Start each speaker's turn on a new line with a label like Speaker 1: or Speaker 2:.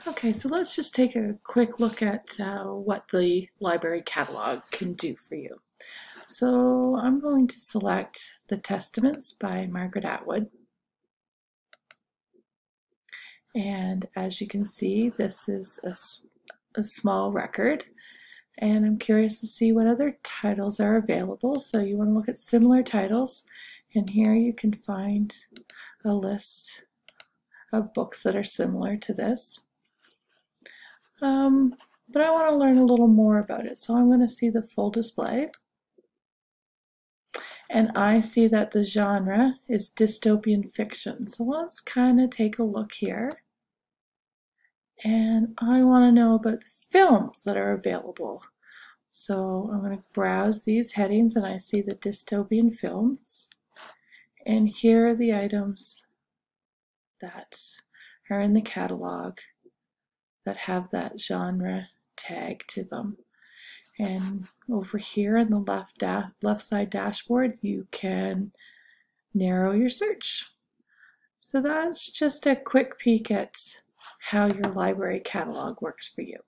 Speaker 1: Okay, so let's just take a quick look at what the library catalog can do for you. So I'm going to select The Testaments by Margaret Atwood. And as you can see, this is a small record. And I'm curious to see what other titles are available. So you want to look at similar titles. And here you can find a list of books that are similar to this. But I want to learn a little more about it. So I'm going to see the full display. And I see that the genre is dystopian fiction. So let's kind of take a look here. And I want to know about the films that are available. So I'm going to browse these headings and I see the dystopian films. And here are the items that are in the catalog that have that genre tag to them. And over here in the left side dashboard, you can narrow your search. So that's just a quick peek at how your library catalog works for you.